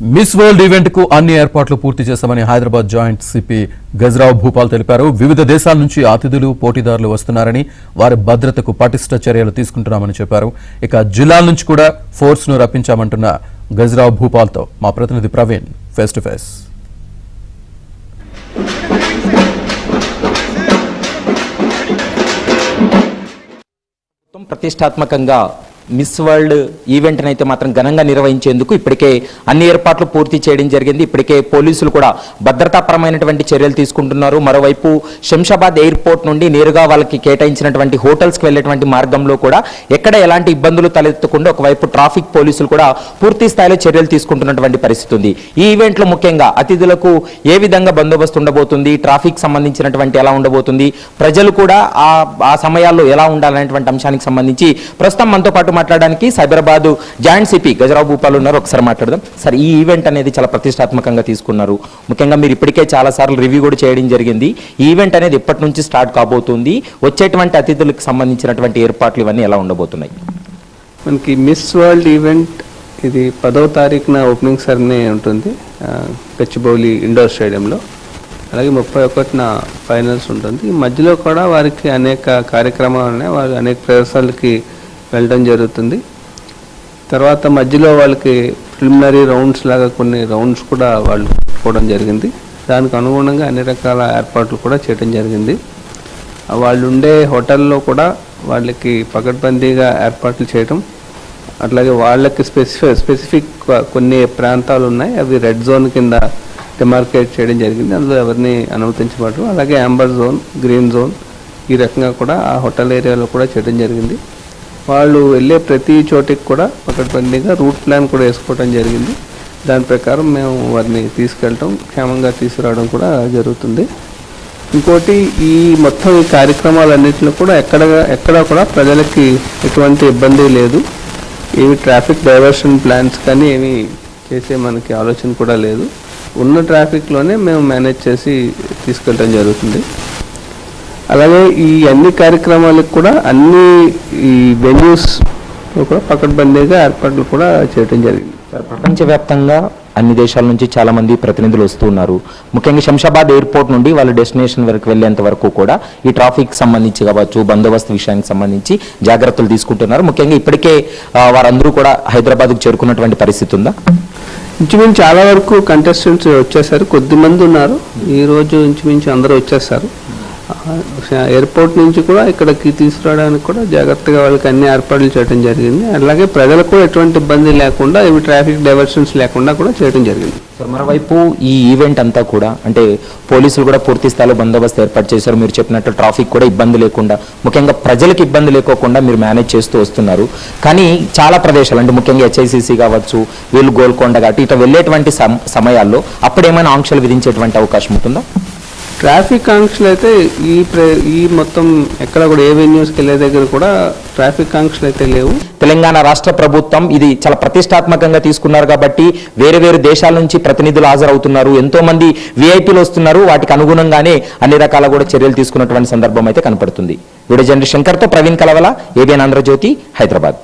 Miss world event కు అన్ని ఏర్పాట్లు పూర్తి చేశామని హైదరాబాద్ జాయింట్ సిపి గజరావ్ భూపాల్ తెలిపారు. వివిధ దేశాల నుంచి అతిథులు పోటీదారులు వస్తున్నారని వారి భద్రతకు పటిష్ట చర్యలు తీసుకుంటున్నామని చెప్పారు. ఇక జిల్లాల నుంచి కూడా ఫోర్స్ ను రప్పించామంటున్న గజరావ్ భూపాల్ తో మా ప్రతినిధి ప్రవీణ్ ఫేస్ టు ఫేస్. ప్రతిష్టాత్మకంగా మిస్ వరల్డ్ ఈవెంట్ అయితే మాత్రం ఘనంగా నిర్వహించేందుకు ఇప్పటికే అన్ని ఏర్పాట్లు పూర్తి చేయడం జరిగింది. ఇప్పటికే పోలీసులు కూడా భద్రతాపరమైనటువంటి చర్యలు తీసుకుంటున్నారు. మరోవైపు శంషాబాద్ ఎయిర్పోర్ట్ నుండి నేరుగా వాళ్ళకి కేటాయించినటువంటి హోటల్స్కి వెళ్ళేటువంటి మార్గంలో కూడా ఎక్కడ ఎలాంటి ఇబ్బందులు తలెత్తకుండా ఒకవైపు ట్రాఫిక్ పోలీసులు కూడా పూర్తి స్థాయిలో చర్యలు తీసుకుంటున్నటువంటి పరిస్థితి ఉంది. ఈ ఈవెంట్లో ముఖ్యంగా అతిథులకు ఏ విధంగా బందోబస్తు ఉండబోతుంది, ట్రాఫిక్ సంబంధించినటువంటి ఎలా ఉండబోతుంది, ప్రజలు కూడా ఆ సమయాల్లో ఎలా ఉండాలనేటువంటి అంశానికి సంబంధించి ప్రస్తుతం మనతో పాటు మాట్లాడడానికి సైబరాబాద్ జాయింట్ సిపి గజరావ్ భూపాల్ ఉన్నారు. ఒకసారి మాట్లాడదాం సార్. ఈ ఈవెంట్ అనేది చాలా ప్రతిష్టాత్మకంగా తీసుకున్నారు. ముఖ్యంగా మీరు ఇప్పటికే చాలా సార్లు రివ్యూ కూడా చేయడం జరిగింది. ఈ ఈవెంట్ అనేది ఎప్పటి నుంచి స్టార్ట్ కాబోతుంది, వచ్చేటువంటి అతిథులకు సంబంధించినటువంటి ఏర్పాట్లు ఇవన్నీ ఎలా ఉండబోతున్నాయి? మనకి మిస్ వరల్డ్ ఈవెంట్ ఇది 10వ తారీఖున ఓపెనింగ్ సెరమనీ ఉంటుంది గచ్చిబౌలి ఇండోర్ స్టేడియంలో. అలాగే 31న ఫైనల్స్ ఉంటుంది. ఈ మధ్యలో కూడా వారికి అనేక కార్యక్రమాలు ఉన్నాయి. వారు అనేక ప్రదేశాలకి వెళ్ళడం జరుగుతుంది. తర్వాత మధ్యలో వాళ్ళకి ప్రిలిమినరీ రౌండ్స్ లాగా కొన్ని రౌండ్స్ కూడా వాళ్ళు పెట్టుకోవడం జరిగింది. దానికి అనుగుణంగా అన్ని రకాల ఏర్పాట్లు కూడా చేయడం జరిగింది. వాళ్ళు ఉండే హోటల్లో కూడా వాళ్ళకి పకడ్బందీగా ఏర్పాట్లు చేయడం, అట్లాగే వాళ్ళకి స్పెసిఫిక్ కొన్ని ప్రాంతాలు ఉన్నాయి, అవి రెడ్ జోన్ కింద డిమార్కేట్ చేయడం జరిగింది. అందులో ఎవరిని అనుమతించబడరు. అలాగే యాంబర్ జోన్, గ్రీన్ జోన్ ఈ రకంగా కూడా ఆ హోటల్ ఏరియాలో కూడా చేయడం జరిగింది. వాళ్ళు వెళ్ళే ప్రతి చోటికి కూడా పకడ్బందీగా రూట్ ప్లాన్ కూడా వేసుకోవడం జరిగింది. దాని ప్రకారం మేము వారిని తీసుకెళ్ళటం, క్షేమంగా తీసుకురావడం కూడా జరుగుతుంది. ఇంకోటి, ఈ మొత్తం ఈ కార్యక్రమాలన్నింటిలో కూడా ఎక్కడ కూడా ప్రజలకి ఎటువంటి ఇబ్బంది లేదు. ఏమి ట్రాఫిక్ డైవర్షన్ ప్లాన్స్ కానీ ఏమి చేసే మనకి ఆలోచన కూడా లేదు. ఉన్న ట్రాఫిక్లోనే మేము మేనేజ్ చేసి తీసుకెళ్ళడం జరుగుతుంది. అలాగే ఈ అన్ని కార్యక్రమాలకు కూడా అన్ని ఈ వెన్యూస్ కూడా పకడ్బందీగా ఏర్పాట్లు కూడా చేయడం జరిగింది. ప్రపంచవ్యాప్తంగా అన్ని దేశాల నుంచి చాలా మంది ప్రతినిధులు వస్తున్నారు. ముఖ్యంగా శంషాబాద్ ఎయిర్పోర్ట్ నుండి వాళ్ళ డెస్టినేషన్ వరకు వెళ్ళేంత వరకు కూడా ఈ ట్రాఫిక్ సంబంధించి కావచ్చు, బందోబస్తు విషయానికి సంబంధించి జాగ్రత్తలు తీసుకుంటున్నారు. ముఖ్యంగా ఇప్పటికే వారందరూ కూడా హైదరాబాద్కు చేరుకున్నటువంటి పరిస్థితి ఉందా? ఇంచుమించు చాలా వరకు కంటెస్టెంట్స్ వచ్చేసారు. కొద్దిమంది ఉన్నారు. ఈరోజు ఇంచుమించు అందరూ వచ్చేసారు. ఎయిర్పోర్ట్ నుంచి కూడా ఇక్కడికి తీసుకురావడానికి కూడా జాగ్రత్తగా వాళ్ళకి అన్ని ఏర్పాట్లు చేయడం జరిగింది. అలాగే ప్రజలకు కూడా ఎటువంటి ఇబ్బంది లేకుండా, ఇవి ట్రాఫిక్ డైవర్షన్స్ లేకుండా కూడా చేయడం జరిగింది. మరోవైపు ఈ ఈవెంట్ అంతా కూడా అంటే పోలీసులు కూడా పూర్తి స్థాయిలో బందోబస్తు ఏర్పాటు చేశారు. మీరు చెప్పినట్టు ట్రాఫిక్ కూడా ఇబ్బంది లేకుండా, ముఖ్యంగా ప్రజలకు ఇబ్బంది లేకోకుండా మీరు మేనేజ్ చేస్తూ వస్తున్నారు. కానీ చాలా ప్రదేశాలు అంటే ముఖ్యంగా హెచ్ఐసిసి కావచ్చు, వీళ్ళు గోల్కొండ కాబట్టి ఇట్లా వెళ్ళేటువంటి సమయాల్లో అప్పుడేమైనా ఆంక్షలు విధించేటువంటి అవకాశం ఉంటుందా? ట్రాఫిక్ ఆంక్షలు అయితే ఈ మొత్తం ఎక్కడ కూడా ఏ వెన్యూస్కి వెళ్ళే దగ్గర కూడా ట్రాఫిక్ ఆంక్షలు అయితే లేవు. తెలంగాణ రాష్ట్ర ప్రభుత్వం ఇది చాలా ప్రతిష్టాత్మకంగా తీసుకున్నారు కాబట్టి వేరే వేరే దేశాల నుంచి ప్రతినిధులు హాజరవుతున్నారు, ఎంతో మంది విఐపీలు వస్తున్నారు. వాటికి అనుగుణంగానే అన్ని రకాల కూడా చర్యలు తీసుకున్నటువంటి సందర్భం అయితే కనపడుతుంది. వీడియో జర్నలిస్ట్ శంకర్తో ప్రవీణ్ కలవల, ఏబిఎన్ ఆంధ్రజ్యోతి, హైదరాబాద్.